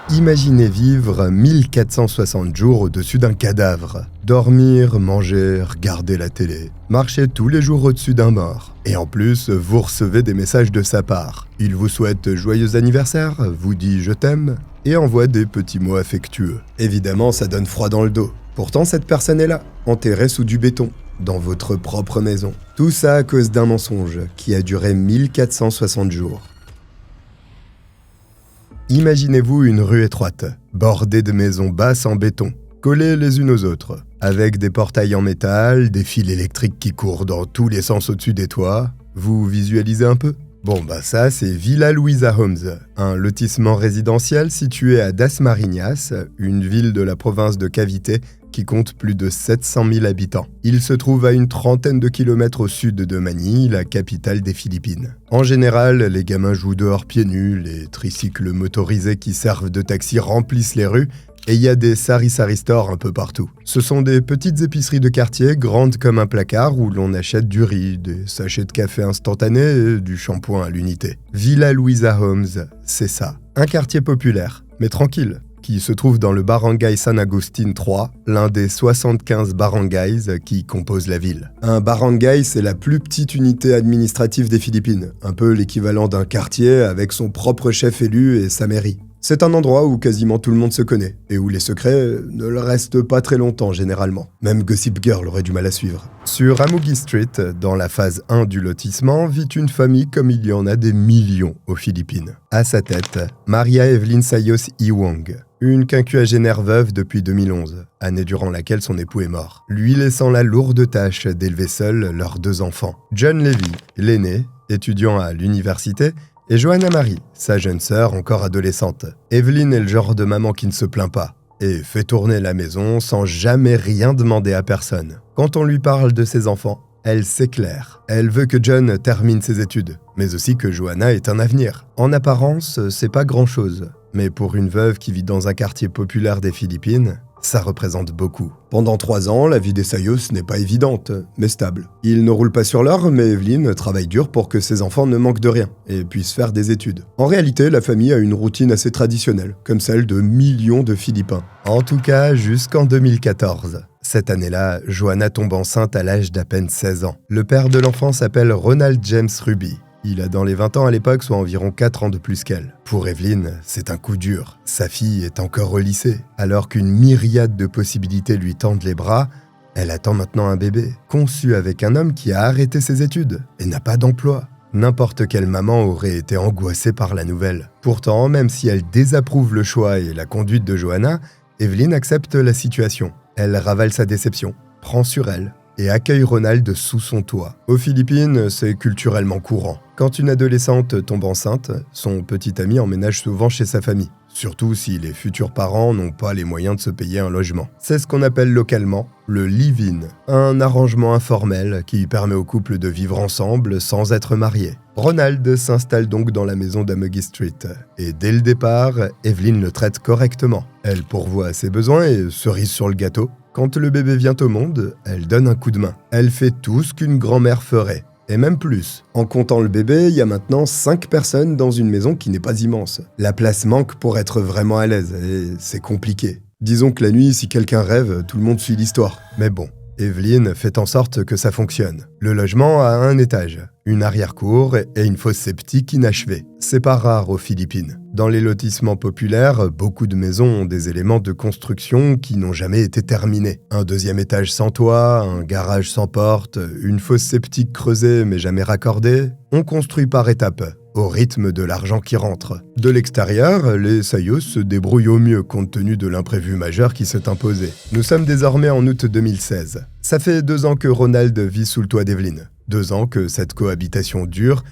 Imaginez vivre 1460 jours au-dessus d'un cadavre. Dormir, manger, regarder la télé. Marcher tous les jours au-dessus d'un mort. Et en plus, vous recevez des messages de sa part. Il vous souhaite joyeux anniversaire, vous dit « je t'aime » et envoie des petits mots affectueux. Évidemment, ça donne froid dans le dos. Pourtant, cette personne est là, enterrée sous du béton, dans votre propre maison. Tout ça à cause d'un mensonge qui a duré 1460 jours. Imaginez-vous une rue étroite, bordée de maisons basses en béton, collées les unes aux autres, avec des portails en métal, des fils électriques qui courent dans tous les sens au-dessus des toits. Vous visualisez un peu ? Ça c'est Villa Luisa Homes, un lotissement résidentiel situé à Das Marinas, une ville de la province de Cavite qui compte plus de 700 000 habitants. Il se trouve à une trentaine de kilomètres au sud de Manille, la capitale des Philippines. En général, les gamins jouent dehors pieds nus, les tricycles motorisés qui servent de taxi remplissent les rues, et il y a des sari-sari stores un peu partout. Ce sont des petites épiceries de quartier, grandes comme un placard, où l'on achète du riz, des sachets de café instantané et du shampoing à l'unité. Villa Luisa Homes, c'est ça. Un quartier populaire, mais tranquille, qui se trouve dans le barangay San Agustin 3, l'un des 75 barangays qui composent la ville. Un barangay, c'est la plus petite unité administrative des Philippines, un peu l'équivalent d'un quartier avec son propre chef élu et sa mairie. C'est un endroit où quasiment tout le monde se connaît, et où les secrets ne le restent pas très longtemps généralement. Même Gossip Girl aurait du mal à suivre. Sur Amugi Street, dans la phase 1 du lotissement, vit une famille comme il y en a des millions aux Philippines. À sa tête, Maria Evelyn Sayos Iwang, une quinquagénaire veuve depuis 2011, année durant laquelle son époux est mort, lui laissant la lourde tâche d'élever seul leurs 2 enfants. John Levy, l'aîné, étudiant à l'université, et Joanna Marie, sa jeune sœur encore adolescente. Evelyn est le genre de maman qui ne se plaint pas et fait tourner la maison sans jamais rien demander à personne. Quand on lui parle de ses enfants, elle s'éclaire. Elle veut que John termine ses études, mais aussi que Joanna ait un avenir. En apparence, c'est pas grand-chose, mais pour une veuve qui vit dans un quartier populaire des Philippines, ça représente beaucoup. Pendant 3 ans, la vie des Sayos n'est pas évidente, mais stable. Ils ne roulent pas sur l'or, mais Evelyn travaille dur pour que ses enfants ne manquent de rien et puissent faire des études. En réalité, la famille a une routine assez traditionnelle, comme celle de millions de Philippins. En tout cas, jusqu'en 2014. Cette année-là, Joanna tombe enceinte à l'âge d'à peine 16 ans. Le père de l'enfant s'appelle Ronald James Ruby. Il a dans les 20 ans à l'époque, soit environ 4 ans de plus qu'elle. Pour Evelyn, c'est un coup dur. Sa fille est encore au lycée. Alors qu'une myriade de possibilités lui tendent les bras, elle attend maintenant un bébé, conçu avec un homme qui a arrêté ses études et n'a pas d'emploi. N'importe quelle maman aurait été angoissée par la nouvelle. Pourtant, même si elle désapprouve le choix et la conduite de Joanna, Evelyn accepte la situation. Elle ravale sa déception, prend sur elle et accueille Ronald sous son toit. Aux Philippines, c'est culturellement courant. Quand une adolescente tombe enceinte, son petit ami emménage souvent chez sa famille, surtout si les futurs parents n'ont pas les moyens de se payer un logement. C'est ce qu'on appelle localement le live-in, un arrangement informel qui permet aux couples de vivre ensemble sans être mariés. Ronald s'installe donc dans la maison d'Amugi Street, et dès le départ, Evelyn le traite correctement. Elle pourvoit à ses besoins et, cerise sur le gâteau, quand le bébé vient au monde, elle donne un coup de main. Elle fait tout ce qu'une grand-mère ferait. Et même plus. En comptant le bébé, il y a maintenant 5 personnes dans une maison qui n'est pas immense. La place manque pour être vraiment à l'aise, et c'est compliqué. Disons que la nuit, si quelqu'un rêve, tout le monde suit l'histoire. Mais bon, Evelyn fait en sorte que ça fonctionne. Le logement a un étage, une arrière-cour et une fosse septique inachevée. C'est pas rare aux Philippines. Dans les lotissements populaires, beaucoup de maisons ont des éléments de construction qui n'ont jamais été terminés. Un 2e étage sans toit, un garage sans porte, une fosse septique creusée mais jamais raccordée. On construit par étapes, au rythme de l'argent qui rentre. De l'extérieur, les Sayos se débrouillent au mieux compte tenu de l'imprévu majeur qui s'est imposé. Nous sommes désormais en août 2016. Ça fait 2 ans que Ronald vit sous le toit d'Evelyn. 2 ans que cette cohabitation dure,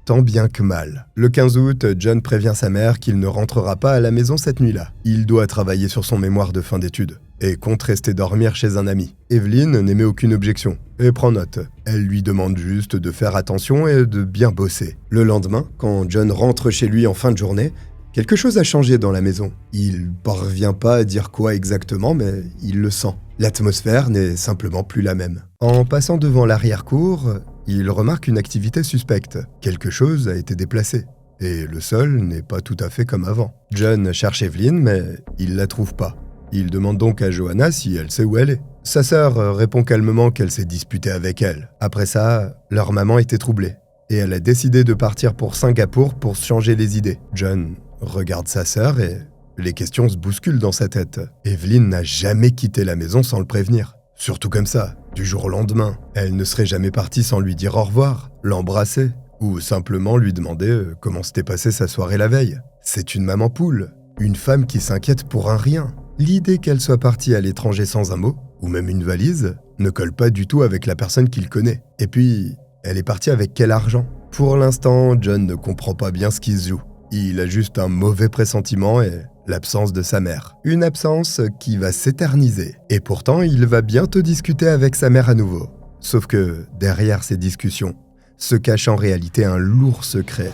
tant bien que mal. Le 15 août, John prévient sa mère qu'il ne rentrera pas à la maison cette nuit-là. Il doit travailler sur son mémoire de fin d'études et compte rester dormir chez un ami. Evelyn n'émet aucune objection et prend note. Elle lui demande juste de faire attention et de bien bosser. Le lendemain, quand John rentre chez lui en fin de journée, quelque chose a changé dans la maison. Il parvient pas à dire quoi exactement, mais il le sent. L'atmosphère n'est simplement plus la même. En passant devant l'arrière-cour, il remarque une activité suspecte. Quelque chose a été déplacé. et le sol n'est pas tout à fait comme avant. John cherche Evelyn, mais il la trouve pas. Il demande donc à Joanna si elle sait où elle est. Sa sœur répond calmement qu'elle s'est disputée avec elle. Après ça, leur maman était troublée, et elle a décidé de partir pour Singapour pour se changer les idées. John regarde sa sœur et les questions se bousculent dans sa tête. Evelyn n'a jamais quitté la maison sans le prévenir. Surtout comme ça, du jour au lendemain. Elle ne serait jamais partie sans lui dire au revoir, l'embrasser, ou simplement lui demander comment s'était passée sa soirée la veille. C'est une maman poule, une femme qui s'inquiète pour un rien. L'idée qu'elle soit partie à l'étranger sans un mot, ou même une valise, ne colle pas du tout avec la personne qu'il connaît. Et puis, elle est partie avec quel argent? Pour l'instant, John ne comprend pas bien ce qui se joue. Il a juste un mauvais pressentiment et l'absence de sa mère. Une absence qui va s'éterniser. Et pourtant, il va bientôt discuter avec sa mère à nouveau. Sauf que, derrière ces discussions, se cache en réalité un lourd secret.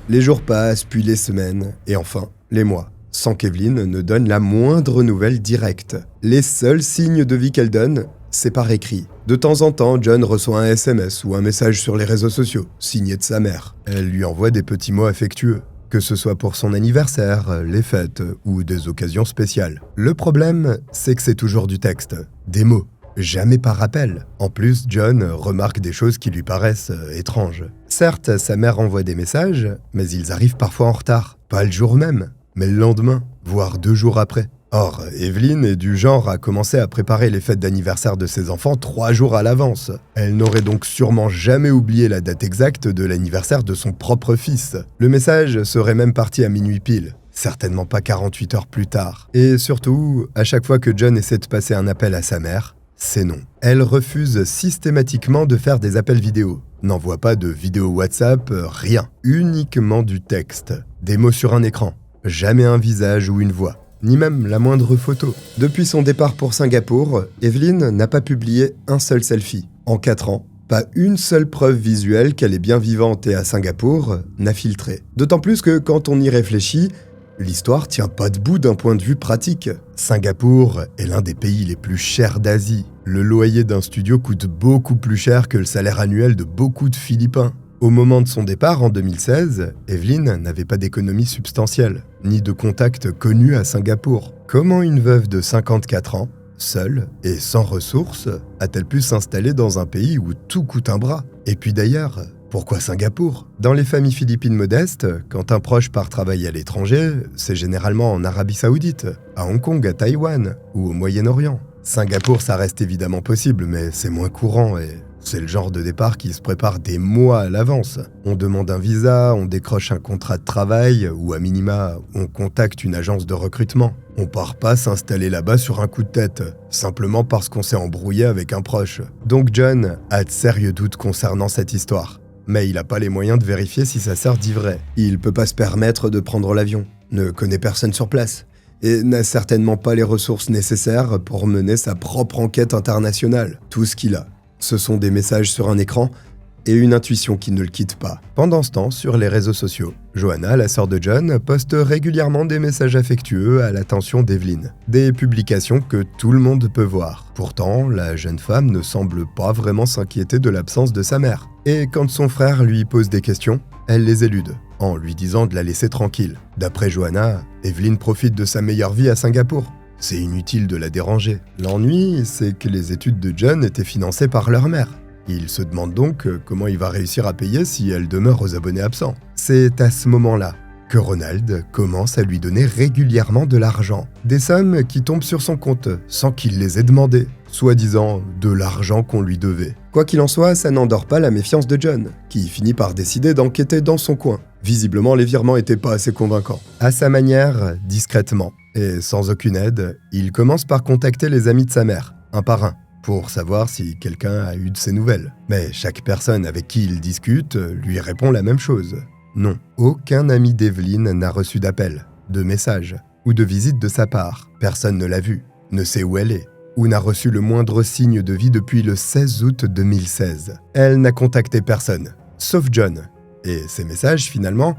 Les jours passent, puis les semaines, et enfin, les mois, sans qu'Evelyn ne donne la moindre nouvelle directe. Les seuls signes de vie qu'elle donne, c'est par écrit. De temps en temps, John reçoit un SMS ou un message sur les réseaux sociaux, signé de sa mère. Elle lui envoie des petits mots affectueux, que ce soit pour son anniversaire, les fêtes ou des occasions spéciales. Le problème, c'est que c'est toujours du texte, des mots. Jamais par appel. En plus, John remarque des choses qui lui paraissent étranges. Certes, sa mère envoie des messages, mais ils arrivent parfois en retard. Pas le jour même, mais le lendemain, voire 2 jours après. Or, Evelyn est du genre à commencer à préparer les fêtes d'anniversaire de ses enfants 3 jours à l'avance. Elle n'aurait donc sûrement jamais oublié la date exacte de l'anniversaire de son propre fils. Le message serait même parti à minuit pile. Certainement pas 48 heures plus tard. Et surtout, à chaque fois que John essaie de passer un appel à sa mère, c'est non. Elle refuse systématiquement de faire des appels vidéo. N'envoie pas de vidéo WhatsApp, rien. Uniquement du texte. Des mots sur un écran. Jamais un visage ou une voix. Ni même la moindre photo. Depuis son départ pour Singapour, Evelyn n'a pas publié un seul selfie. En 4 ans, pas une seule preuve visuelle qu'elle est bien vivante et à Singapour n'a filtré. D'autant plus que quand on y réfléchit, l'histoire tient pas debout d'un point de vue pratique. Singapour est l'un des pays les plus chers d'Asie. Le loyer d'un studio coûte beaucoup plus cher que le salaire annuel de beaucoup de Philippins. Au moment de son départ en 2016, Evelyn n'avait pas d'économie substantielle, ni de contact connu à Singapour. Comment une veuve de 54 ans, seule et sans ressources, a-t-elle pu s'installer dans un pays où tout coûte un bras? Et puis d'ailleurs, pourquoi Singapour? Dans les familles philippines modestes, quand un proche part travailler à l'étranger, c'est généralement en Arabie Saoudite, à Hong Kong, à Taïwan ou au Moyen-Orient. Singapour, ça reste évidemment possible, mais c'est moins courant et c'est le genre de départ qui se prépare des mois à l'avance. On demande un visa, on décroche un contrat de travail ou à minima, on contacte une agence de recrutement. On part pas s'installer là-bas sur un coup de tête, simplement parce qu'on s'est embrouillé avec un proche. Donc John a de sérieux doutes concernant cette histoire. Mais il n'a pas les moyens de vérifier si sa sœur dit vrai. Il peut pas se permettre de prendre l'avion, ne connaît personne sur place, et n'a certainement pas les ressources nécessaires pour mener sa propre enquête internationale. Tout ce qu'il a, ce sont des messages sur un écran et une intuition qui ne le quitte pas. Pendant ce temps, sur les réseaux sociaux, Joanna, la sœur de John, poste régulièrement des messages affectueux à l'attention d'Evelyn. Des publications que tout le monde peut voir. Pourtant, la jeune femme ne semble pas vraiment s'inquiéter de l'absence de sa mère. Et quand son frère lui pose des questions, elle les élude, en lui disant de la laisser tranquille. D'après Joanna, Evelyn profite de sa meilleure vie à Singapour. C'est inutile de la déranger. L'ennui, c'est que les études de John étaient financées par leur mère. Il se demande donc comment il va réussir à payer si elle demeure aux abonnés absents. C'est à ce moment-là que Ronald commence à lui donner régulièrement de l'argent. Des sommes qui tombent sur son compte sans qu'il les ait demandées, soi-disant de l'argent qu'on lui devait. Quoi qu'il en soit, ça n'endort pas la méfiance de John, qui finit par décider d'enquêter dans son coin. Visiblement, les virements étaient pas assez convaincants. À sa manière, discrètement, et sans aucune aide, il commence par contacter les amis de sa mère, un par un, pour savoir si quelqu'un a eu de ses nouvelles. Mais chaque personne avec qui il discute lui répond la même chose. Non, aucun ami d'Evelyn n'a reçu d'appel, de message ou de visite de sa part. Personne ne l'a vue, ne sait où elle est, ou n'a reçu le moindre signe de vie depuis le 16 août 2016. Elle n'a contacté personne, sauf John. Et ces messages, finalement,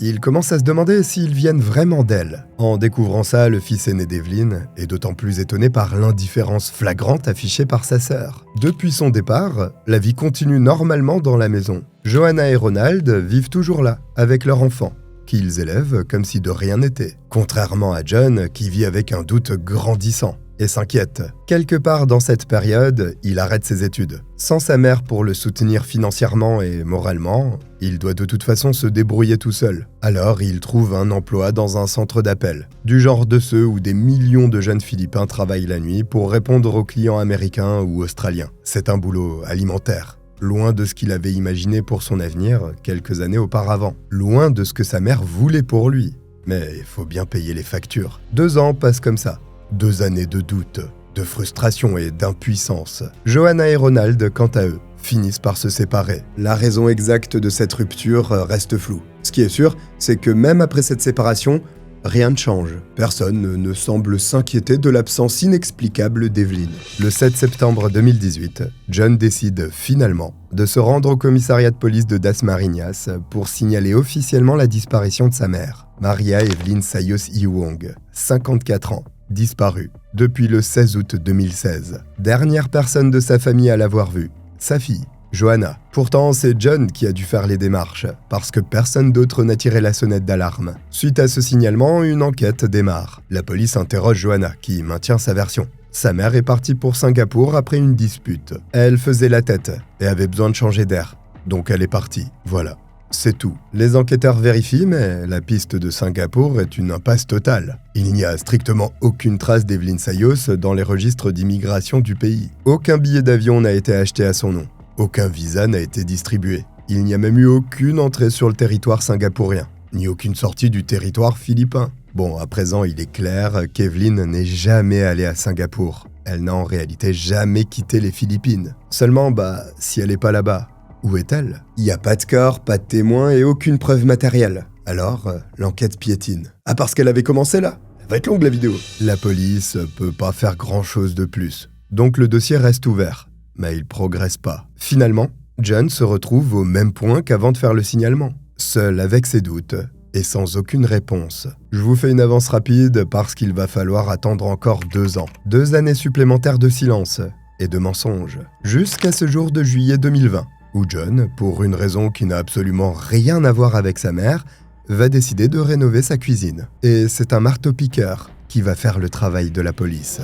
il commence à se demander s'ils viennent vraiment d'elle. En découvrant ça, le fils aîné d'Evelyn est d'autant plus étonné par l'indifférence flagrante affichée par sa sœur. Depuis son départ, la vie continue normalement dans la maison. Johanna et Ronald vivent toujours là, avec leur enfant, qu'ils élèvent comme si de rien n'était. Contrairement à John, qui vit avec un doute grandissant et s'inquiète. Quelque part dans cette période, il arrête ses études. Sans sa mère pour le soutenir financièrement et moralement, il doit de toute façon se débrouiller tout seul. Alors il trouve un emploi dans un centre d'appel, du genre de ceux où des millions de jeunes Philippins travaillent la nuit pour répondre aux clients américains ou australiens. C'est un boulot alimentaire, loin de ce qu'il avait imaginé pour son avenir quelques années auparavant, loin de ce que sa mère voulait pour lui. Mais il faut bien payer les factures. 2 ans passent comme ça. 2 années de doute, de frustration et d'impuissance. Johanna et Ronald, quant à eux, finissent par se séparer. La raison exacte de cette rupture reste floue. Ce qui est sûr, c'est que même après cette séparation, rien ne change. Personne ne semble s'inquiéter de l'absence inexplicable d'Evelyn. Le 7 septembre 2018, John décide finalement de se rendre au commissariat de police de Dasmariñas pour signaler officiellement la disparition de sa mère, Maria Evelyn Sayos Iwong, 54 ans. Disparue depuis le 16 août 2016. Dernière personne de sa famille à l'avoir vue, sa fille, Johanna. Pourtant, c'est John qui a dû faire les démarches, parce que personne d'autre n'a tiré la sonnette d'alarme. Suite à ce signalement, une enquête démarre. La police interroge Johanna, qui maintient sa version. Sa mère est partie pour Singapour après une dispute. Elle faisait la tête et avait besoin de changer d'air, donc elle est partie. Voilà. C'est tout. Les enquêteurs vérifient, mais la piste de Singapour est une impasse totale. Il n'y a strictement aucune trace d'Evelyn Sayos dans les registres d'immigration du pays. Aucun billet d'avion n'a été acheté à son nom. Aucun visa n'a été distribué. Il n'y a même eu aucune entrée sur le territoire singapourien, ni aucune sortie du territoire philippin. Bon, à présent, il est clair qu'Evelyn n'est jamais allée à Singapour. Elle n'a en réalité jamais quitté les Philippines. Seulement, si elle n'est pas là-bas, où est-elle? Il n'y a pas de corps, pas de témoins et aucune preuve matérielle. Alors, l'enquête piétine. Ah, parce qu'elle avait commencé là? Elle va être longue la vidéo. La police peut pas faire grand-chose de plus. Donc le dossier reste ouvert. Mais il progresse pas. Finalement, John se retrouve au même point qu'avant de faire le signalement. Seul avec ses doutes et sans aucune réponse. Je vous fais une avance rapide parce qu'il va falloir attendre encore 2 ans. 2 années supplémentaires de silence et de mensonges. Jusqu'à ce jour de juillet 2020. Où John, pour une raison qui n'a absolument rien à voir avec sa mère, va décider de rénover sa cuisine. Et c'est un marteau-piqueur qui va faire le travail de la police.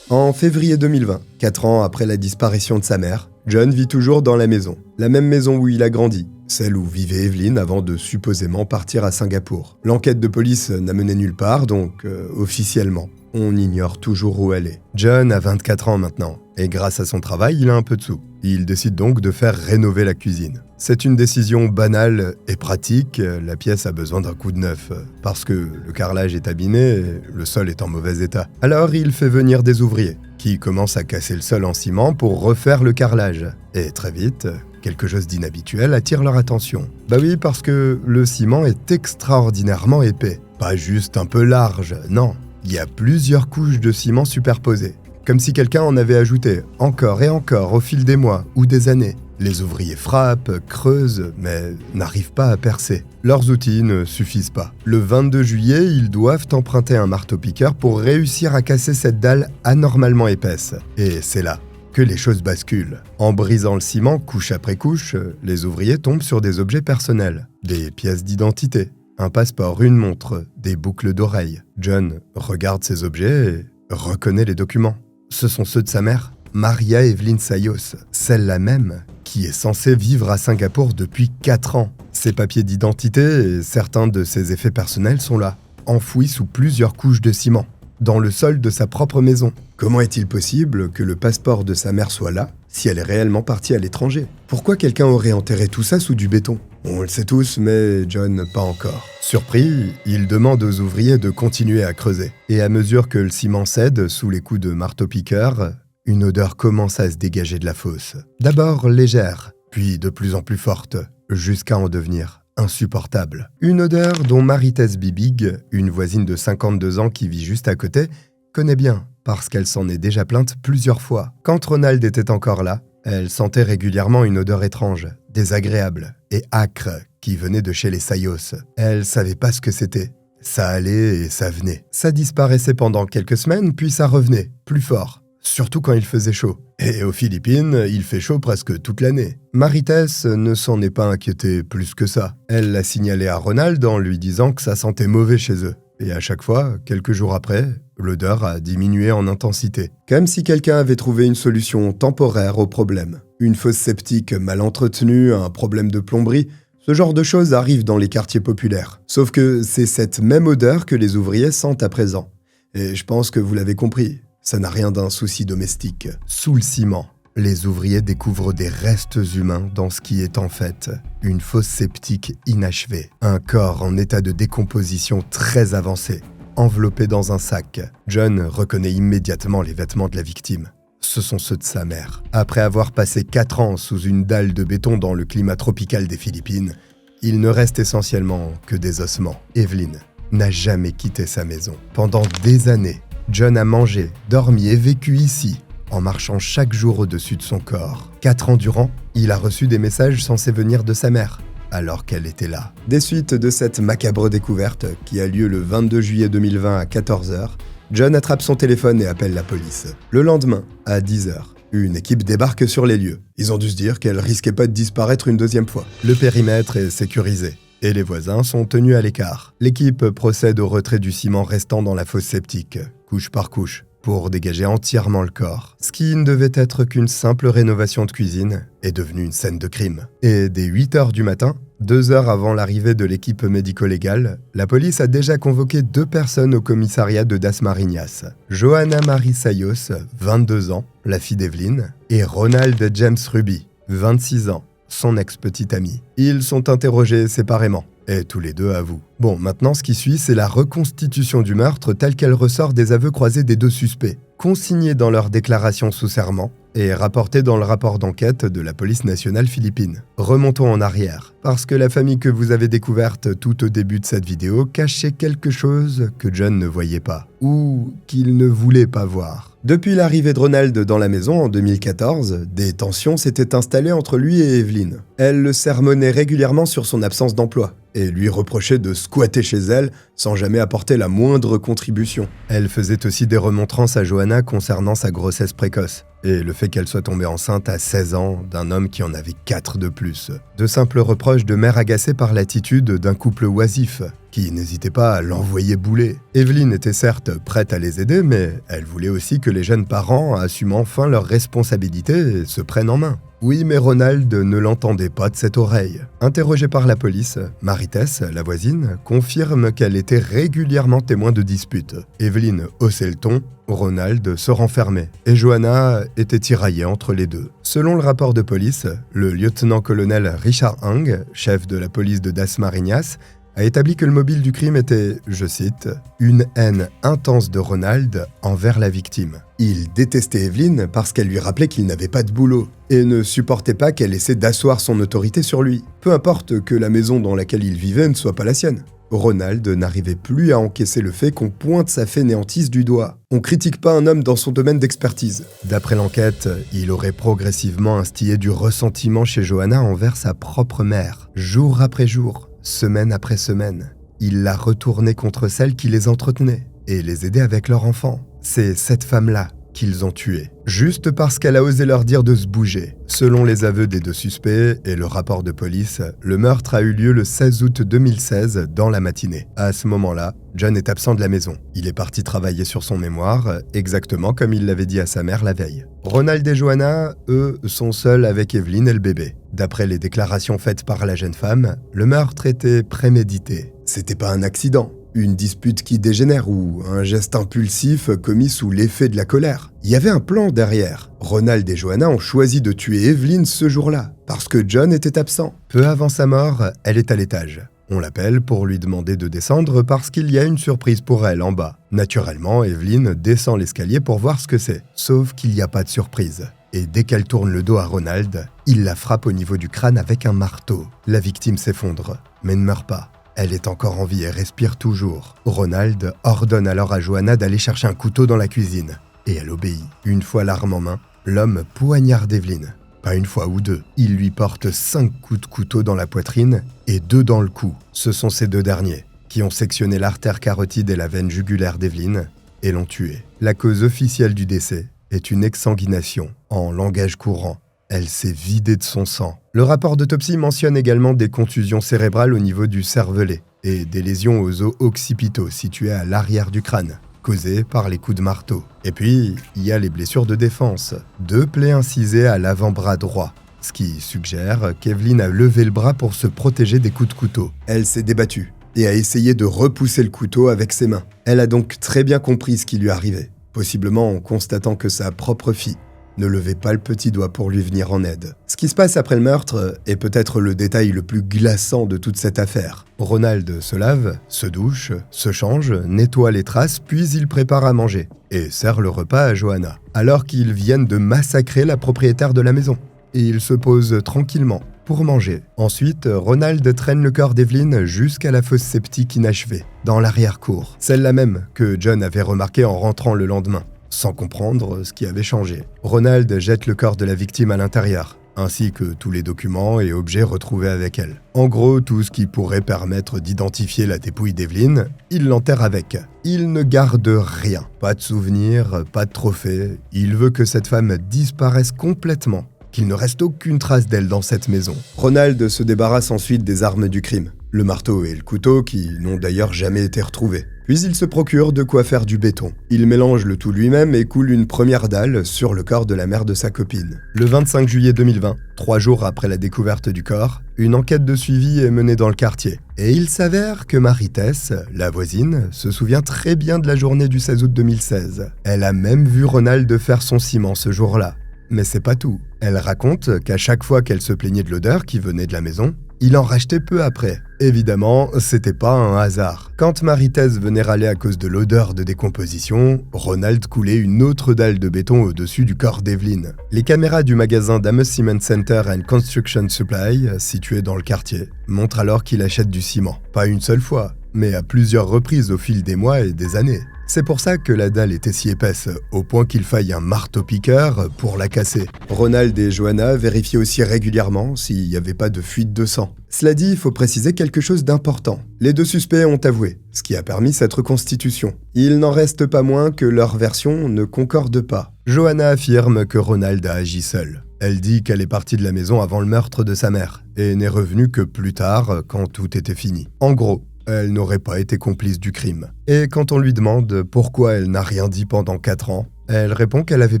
En février 2020, 4 ans après la disparition de sa mère, John vit toujours dans la maison. La même maison où il a grandi, celle où vivait Evelyn avant de supposément partir à Singapour. L'enquête de police n'a mené nulle part, donc officiellement, on ignore toujours où elle est. John a 24 ans maintenant, et grâce à son travail, il a un peu de sous. Il décide donc de faire rénover la cuisine. C'est une décision banale et pratique, la pièce a besoin d'un coup de neuf, parce que le carrelage est abîmé et le sol est en mauvais état. Alors il fait venir des ouvriers, qui commencent à casser le sol en ciment pour refaire le carrelage. Et très vite, quelque chose d'inhabituel attire leur attention. Bah oui, parce que le ciment est extraordinairement épais. Pas juste un peu large, non. Il y a plusieurs couches de ciment superposées, comme si quelqu'un en avait ajouté encore et encore au fil des mois ou des années. Les ouvriers frappent, creusent, mais n'arrivent pas à percer. Leurs outils ne suffisent pas. Le 22 juillet, ils doivent emprunter un marteau-piqueur pour réussir à casser cette dalle anormalement épaisse. Et c'est là que les choses basculent. En brisant le ciment couche après couche, les ouvriers tombent sur des objets personnels, des pièces d'identité, un passeport, une montre, des boucles d'oreilles. John regarde ces objets et reconnaît les documents. Ce sont ceux de sa mère, Maria Evelyn Sayos, celle-là même qui est censée vivre à Singapour depuis 4 ans. Ses papiers d'identité et certains de ses effets personnels sont là, enfouis sous plusieurs couches de ciment, dans le sol de sa propre maison. Comment est-il possible que le passeport de sa mère soit là, si elle est réellement partie à l'étranger? Pourquoi quelqu'un aurait enterré tout ça sous du béton? On le sait tous, mais John pas encore. Surpris, il demande aux ouvriers de continuer à creuser. Et à mesure que le ciment cède sous les coups de marteau-piqueur, une odeur commence à se dégager de la fosse. D'abord légère, puis de plus en plus forte, jusqu'à en devenir insupportable. Une odeur dont Marie-Thèse Bibig, une voisine de 52 ans qui vit juste à côté, connaît bien, parce qu'elle s'en est déjà plainte plusieurs fois. Quand Ronald était encore là, Elle sentait régulièrement une odeur étrange, désagréable et âcre qui venait de chez les Sayos. Elle savait pas ce que c'était. Ça allait et ça venait. Ça disparaissait pendant quelques semaines, puis ça revenait, plus fort. Surtout quand il faisait chaud. Et aux Philippines, il fait chaud presque toute l'année. Marie-Tess ne s'en est pas inquiétée plus que ça. Elle l'a signalé à Ronald en lui disant que ça sentait mauvais chez eux. Et à chaque fois, quelques jours après, l'odeur a diminué en intensité. Comme si quelqu'un avait trouvé une solution temporaire au problème. Une fosse septique mal entretenue, un problème de plomberie, ce genre de choses arrive dans les quartiers populaires. Sauf que c'est cette même odeur que les ouvriers sentent à présent. Et je pense que vous l'avez compris. Ça n'a rien d'un souci domestique. Sous le ciment, les ouvriers découvrent des restes humains dans ce qui est en fait une fosse septique inachevée. Un corps en état de décomposition très avancé, enveloppé dans un sac. John reconnaît immédiatement les vêtements de la victime. Ce sont ceux de sa mère. Après avoir passé 4 ans sous une dalle de béton dans le climat tropical des Philippines, il ne reste essentiellement que des ossements. Evelyn n'a jamais quitté sa maison. Pendant des années, John a mangé, dormi et vécu ici, en marchant chaque jour au-dessus de son corps. 4 ans durant, il a reçu des messages censés venir de sa mère, alors qu'elle était là. Des suites de cette macabre découverte, qui a lieu le 22 juillet 2020 à 14h, John attrape son téléphone et appelle la police. Le lendemain, à 10h, une équipe débarque sur les lieux. Ils ont dû se dire qu'elle risquait pas de disparaître une deuxième fois. Le périmètre est sécurisé. Et les voisins sont tenus à l'écart. L'équipe procède au retrait du ciment restant dans la fosse septique, couche par couche, pour dégager entièrement le corps. Ce qui ne devait être qu'une simple rénovation de cuisine est devenu une scène de crime. Et dès 8h du matin, 2 heures avant l'arrivée de l'équipe médico-légale, la police a déjà convoqué 2 personnes au commissariat de Dasmariñas. Johanna Marie Sayos, 22 ans, la fille d'Evelyn, et Ronald James Ruby, 26 ans, son ex-petite amie. Ils sont interrogés séparément, et tous les deux avouent. Bon, maintenant ce qui suit, c'est la reconstitution du meurtre telle qu'elle ressort des aveux croisés des 2 suspects, consignés dans leur déclaration sous serment et rapportés dans le rapport d'enquête de la police nationale philippine. Remontons en arrière, parce que la famille que vous avez découverte tout au début de cette vidéo cachait quelque chose que John ne voyait pas, ou qu'il ne voulait pas voir. Depuis l'arrivée de Ronald dans la maison en 2014, des tensions s'étaient installées entre lui et Evelyn. Elle le sermonnait régulièrement sur son absence d'emploi et lui reprochait de squatter chez elle sans jamais apporter la moindre contribution. Elle faisait aussi des remontrances à Johanna concernant sa grossesse précoce et le fait qu'elle soit tombée enceinte à 16 ans d'un homme qui en avait 4 de plus. De simples reproches de mère agacée par l'attitude d'un couple oisif qui n'hésitait pas à l'envoyer bouler. Evelyn était certes prête à les aider, mais elle voulait aussi que les jeunes parents assument enfin leurs responsabilités et se prennent en main. Oui, mais Ronald ne l'entendait pas de cette oreille. Interrogée par la police, Marie-Tess, la voisine, confirme qu'elle était régulièrement témoin de disputes. Evelyn haussait le ton, Ronald se renfermait, et Johanna était tiraillée entre les deux. Selon le rapport de police, le lieutenant-colonel Richard Hang, chef de la police de Dasmariñas, a établi que le mobile du crime était, je cite, « une haine intense de Ronald envers la victime ». Il détestait Evelyn parce qu'elle lui rappelait qu'il n'avait pas de boulot et ne supportait pas qu'elle essaie d'asseoir son autorité sur lui, peu importe que la maison dans laquelle il vivait ne soit pas la sienne. Ronald n'arrivait plus à encaisser le fait qu'on pointe sa fainéantise du doigt. On critique pas un homme dans son domaine d'expertise. D'après l'enquête, il aurait progressivement instillé du ressentiment chez Johanna envers sa propre mère, jour après jour. Semaine après semaine, il l'a retournée contre celle qui les entretenait et les aidait avec leur enfant. C'est cette femme-là qu'ils ont tuée, juste parce qu'elle a osé leur dire de se bouger. Selon les aveux des 2 suspects et le rapport de police, le meurtre a eu lieu le 16 août 2016 dans la matinée. À ce moment-là, John est absent de la maison. Il est parti travailler sur son mémoire, exactement comme il l'avait dit à sa mère la veille. Ronald et Johanna, eux, sont seuls avec Evelyn et le bébé. D'après les déclarations faites par la jeune femme, le meurtre était prémédité. C'était pas un accident, une dispute qui dégénère ou un geste impulsif commis sous l'effet de la colère. Il y avait un plan derrière. Ronald et Johanna ont choisi de tuer Evelyn ce jour-là, parce que John était absent. Peu avant sa mort, elle est à l'étage. On l'appelle pour lui demander de descendre parce qu'il y a une surprise pour elle en bas. Naturellement, Evelyn descend l'escalier pour voir ce que c'est. Sauf qu'il n'y a pas de surprise. Et dès qu'elle tourne le dos à Ronald, il la frappe au niveau du crâne avec un marteau. La victime s'effondre, mais ne meurt pas. Elle est encore en vie et respire toujours. Ronald ordonne alors à Johanna d'aller chercher un couteau dans la cuisine. Et elle obéit. Une fois l'arme en main, l'homme poignarde Evelyn. pas une fois ou deux. Il lui porte 5 coups de couteau dans la poitrine et 2 dans le cou. Ce sont ces 2 derniers qui ont sectionné l'artère carotide et la veine jugulaire d'Evelyn et l'ont tuée. La cause officielle du décès est une exsanguination. En langage courant, elle s'est vidée de son sang. Le rapport d'autopsie mentionne également des contusions cérébrales au niveau du cervelet et des lésions aux os occipitaux situés à l'arrière du crâne, causées par les coups de marteau. Et puis, il y a les blessures de défense. 2 plaies incisées à l'avant-bras droit, ce qui suggère qu'Evelyn a levé le bras pour se protéger des coups de couteau. Elle s'est débattue et a essayé de repousser le couteau avec ses mains. Elle a donc très bien compris ce qui lui arrivait, possiblement en constatant que sa propre fille ne levait pas le petit doigt pour lui venir en aide. Ce qui se passe après le meurtre est peut-être le détail le plus glaçant de toute cette affaire. Ronald se lave, se douche, se change, nettoie les traces, puis il prépare à manger et sert le repas à Johanna, alors qu'ils viennent de massacrer la propriétaire de la maison. Et il se pose tranquillement pour manger. Ensuite, Ronald traîne le corps d'Evelyn jusqu'à la fosse septique inachevée, dans l'arrière-cour, celle-là même que John avait remarquée en rentrant le lendemain, sans comprendre ce qui avait changé. Ronald jette le corps de la victime à l'intérieur, ainsi que tous les documents et objets retrouvés avec elle. En gros, tout ce qui pourrait permettre d'identifier la dépouille d'Evelyn, il l'enterre avec. Il ne garde rien, pas de souvenirs, pas de trophées. Il veut que cette femme disparaisse complètement, qu'il ne reste aucune trace d'elle dans cette maison. Ronald se débarrasse ensuite des armes du crime, le marteau et le couteau qui n'ont d'ailleurs jamais été retrouvés. Puis il se procure de quoi faire du béton. Il mélange le tout lui-même et coule une première dalle sur le corps de la mère de sa copine. Le 25 juillet 2020, 3 jours après la découverte du corps, une enquête de suivi est menée dans le quartier. Et il s'avère que Marie-Tess, la voisine, se souvient très bien de la journée du 16 août 2016. Elle a même vu Ronald faire son ciment ce jour-là. Mais c'est pas tout. Elle raconte qu'à chaque fois qu'elle se plaignait de l'odeur qui venait de la maison, il en rachetait peu après. Évidemment, c'était pas un hasard. Quand Marie-Tess venait râler à cause de l'odeur de décomposition, Ronald coulait une autre dalle de béton au-dessus du corps d'Evelyn. Les caméras du magasin Dames Cement Center and Construction Supply, situé dans le quartier, montrent alors qu'il achète du ciment. Pas une seule fois, mais à plusieurs reprises au fil des mois et des années. C'est pour ça que la dalle était si épaisse, au point qu'il faille un marteau-piqueur pour la casser. Ronald et Johanna vérifiaient aussi régulièrement s'il n'y avait pas de fuite de sang. Cela dit, il faut préciser quelque chose d'important. Les 2 suspects ont avoué, ce qui a permis cette reconstitution. Il n'en reste pas moins que leurs versions ne concordent pas. Johanna affirme que Ronald a agi seul. Elle dit qu'elle est partie de la maison avant le meurtre de sa mère et n'est revenue que plus tard, quand tout était fini. En gros, elle n'aurait pas été complice du crime. Et quand on lui demande pourquoi elle n'a rien dit pendant 4 ans, elle répond qu'elle avait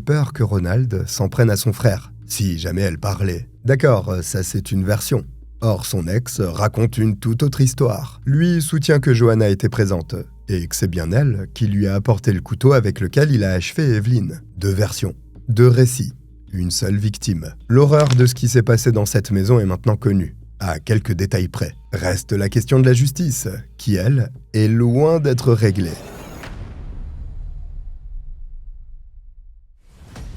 peur que Ronald s'en prenne à son frère, si jamais elle parlait. D'accord, ça c'est une version. Or, son ex raconte une toute autre histoire. Lui soutient que Johanna était présente, et que c'est bien elle qui lui a apporté le couteau avec lequel il a achevé Evelyn. 2 versions, 2 récits, une seule victime. L'horreur de ce qui s'est passé dans cette maison est maintenant connue, à quelques détails près. Reste la question de la justice, qui, elle, est loin d'être réglée.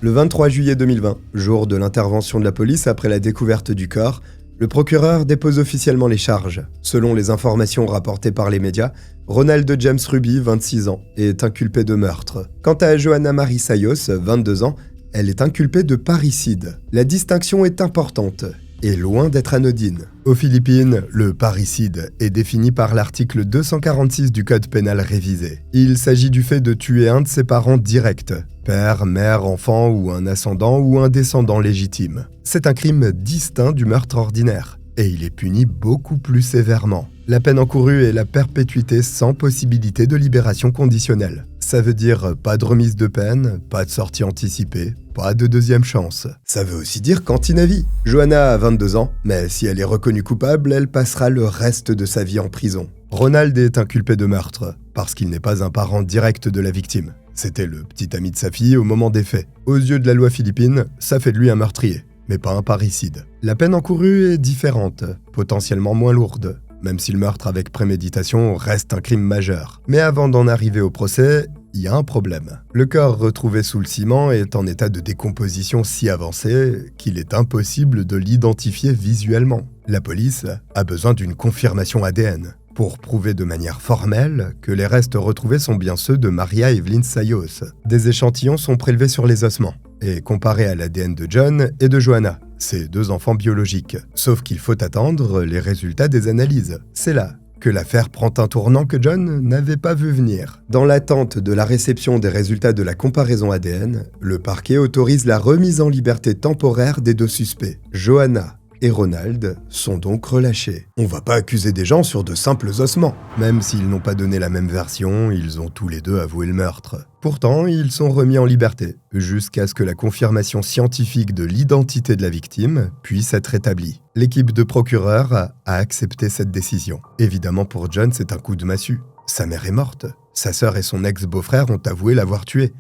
Le 23 juillet 2020, jour de l'intervention de la police après la découverte du corps, le procureur dépose officiellement les charges. Selon les informations rapportées par les médias, Ronald James Ruby, 26 ans, est inculpé de meurtre. Quant à Johanna Marie Sayos, 22 ans, elle est inculpée de parricide. La distinction est importante et loin d'être anodine. Aux Philippines, le parricide est défini par l'article 246 du Code pénal révisé. Il s'agit du fait de tuer un de ses parents directs, père, mère, enfant ou un ascendant ou un descendant légitime. C'est un crime distinct du meurtre ordinaire et il est puni beaucoup plus sévèrement. La peine encourue est la perpétuité sans possibilité de libération conditionnelle. Ça veut dire pas de remise de peine, pas de sortie anticipée, pas de deuxième chance. Ça veut aussi dire cantine à vie. Johanna a 22 ans, mais si elle est reconnue coupable, elle passera le reste de sa vie en prison. Ronald est inculpé de meurtre, parce qu'il n'est pas un parent direct de la victime. C'était le petit ami de sa fille au moment des faits. Aux yeux de la loi philippine, ça fait de lui un meurtrier, mais pas un parricide. La peine encourue est différente, potentiellement moins lourde, même si le meurtre avec préméditation reste un crime majeur. Mais avant d'en arriver au procès, il y a un problème. Le corps retrouvé sous le ciment est en état de décomposition si avancé qu'il est impossible de l'identifier visuellement. La police a besoin d'une confirmation ADN pour prouver de manière formelle que les restes retrouvés sont bien ceux de Maria Evelyn Sayos. Des échantillons sont prélevés sur les ossements et comparés à l'ADN de John et de Johanna, ses 2 enfants biologiques. Sauf qu'il faut attendre les résultats des analyses. C'est là que l'affaire prend un tournant que John n'avait pas vu venir. Dans l'attente de la réception des résultats de la comparaison ADN, le parquet autorise la remise en liberté temporaire des 2 suspects. Johanna et Ronald sont donc relâchés. On va pas accuser des gens sur de simples ossements. Même s'ils n'ont pas donné la même version, ils ont tous les 2 avoué le meurtre. Pourtant, ils sont remis en liberté, jusqu'à ce que la confirmation scientifique de l'identité de la victime puisse être établie. L'équipe de procureurs a accepté cette décision. Évidemment, pour John, c'est un coup de massue. Sa mère est morte. Sa sœur et son ex-beau-frère ont avoué l'avoir tué.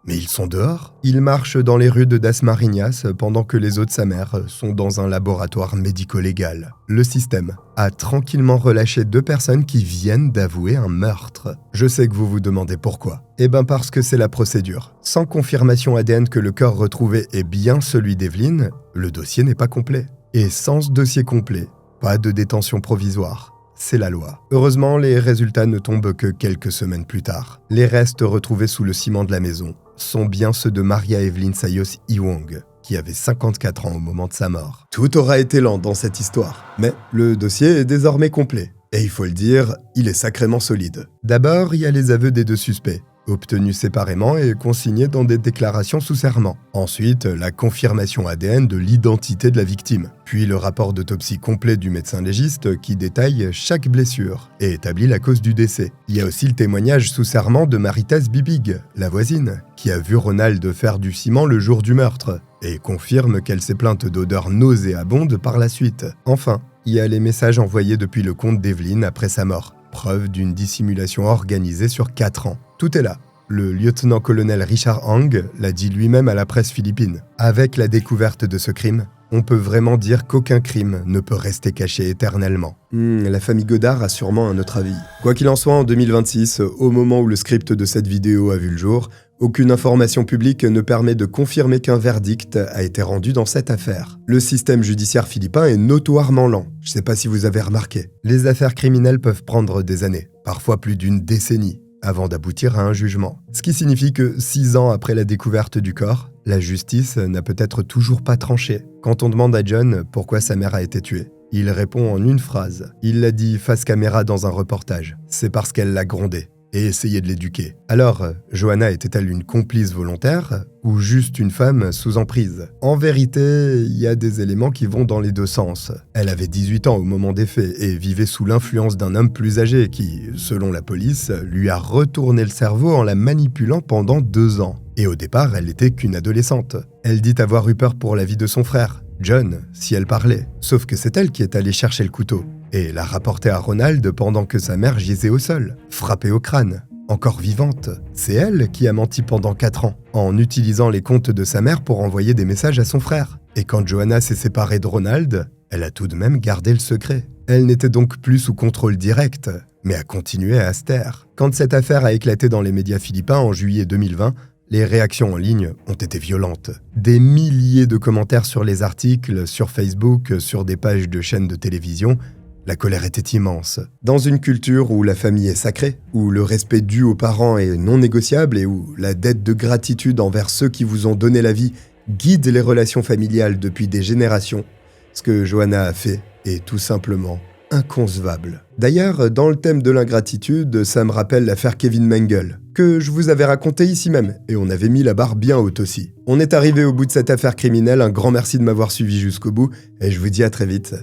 Mais ils sont dehors. Il marche dans les rues de Dasmariñas pendant que les os de sa mère sont dans un laboratoire médico-légal. Le système a tranquillement relâché 2 personnes qui viennent d'avouer un meurtre. Je sais que vous vous demandez pourquoi. Eh ben parce que c'est la procédure. Sans confirmation ADN que le corps retrouvé est bien celui d'Evelyn, le dossier n'est pas complet. Et sans ce dossier complet, pas de détention provisoire. C'est la loi. Heureusement, les résultats ne tombent que quelques semaines plus tard. Les restes retrouvés sous le ciment de la maison sont bien ceux de Maria Evelyn Sayos Iwong, qui avait 54 ans au moment de sa mort. Tout aura été lent dans cette histoire, mais le dossier est désormais complet. Et il faut le dire, il est sacrément solide. D'abord, il y a les aveux des 2 suspects, obtenus séparément et consignés dans des déclarations sous serment. Ensuite, la confirmation ADN de l'identité de la victime. Puis le rapport d'autopsie complet du médecin légiste qui détaille chaque blessure et établit la cause du décès. Il y a aussi le témoignage sous serment de Maritas Bibig, la voisine, qui a vu Ronald faire du ciment le jour du meurtre et confirme qu'elle s'est plainte d'odeurs nauséabondes par la suite. Enfin, il y a les messages envoyés depuis le compte d'Evelyn après sa mort, preuve d'une dissimulation organisée sur 4 ans. Tout est là. Le lieutenant-colonel Richard Hang l'a dit lui-même à la presse philippine. Avec la découverte de ce crime, on peut vraiment dire qu'aucun crime ne peut rester caché éternellement. La famille Godard a sûrement un autre avis. Quoi qu'il en soit, en 2026, au moment où le script de cette vidéo a vu le jour, aucune information publique ne permet de confirmer qu'un verdict a été rendu dans cette affaire. Le système judiciaire philippin est notoirement lent. Je sais pas si vous avez remarqué. Les affaires criminelles peuvent prendre des années, parfois plus d'une décennie, avant d'aboutir à un jugement. Ce qui signifie que 6 ans après la découverte du corps, la justice n'a peut-être toujours pas tranché. Quand on demande à John pourquoi sa mère a été tuée, il répond en une phrase. Il l'a dit face caméra dans un reportage. C'est parce qu'elle l'a grondé et essayé de l'éduquer. Alors, Johanna était-elle une complice volontaire ou juste une femme sous emprise? En vérité, il y a des éléments qui vont dans les 2 sens. Elle avait 18 ans au moment des faits et vivait sous l'influence d'un homme plus âgé qui, selon la police, lui a retourné le cerveau en la manipulant pendant 2 ans. Et au départ, elle n'était qu'une adolescente. Elle dit avoir eu peur pour la vie de son frère, John, si elle parlait. Sauf que c'est elle qui est allée chercher le couteau et l'a rapporté à Ronald pendant que sa mère gisait au sol, frappée au crâne, encore vivante. C'est elle qui a menti pendant 4 ans, en utilisant les comptes de sa mère pour envoyer des messages à son frère. Et quand Johanna s'est séparée de Ronald, elle a tout de même gardé le secret. Elle n'était donc plus sous contrôle direct, mais a continué à se taire. Quand cette affaire a éclaté dans les médias philippins en juillet 2020, les réactions en ligne ont été violentes. Des milliers de commentaires sur les articles, sur Facebook, sur des pages de chaînes de télévision. La colère était immense. Dans une culture où la famille est sacrée, où le respect dû aux parents est non négociable et où la dette de gratitude envers ceux qui vous ont donné la vie guide les relations familiales depuis des générations, ce que Johanna a fait est tout simplement inconcevable. D'ailleurs, dans le thème de l'ingratitude, ça me rappelle l'affaire Kevin Mengele, que je vous avais raconté ici même, et on avait mis la barre bien haute aussi. On est arrivé au bout de cette affaire criminelle, un grand merci de m'avoir suivi jusqu'au bout, et je vous dis à très vite.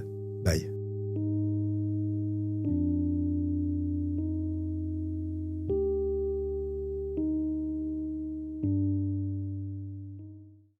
Bye.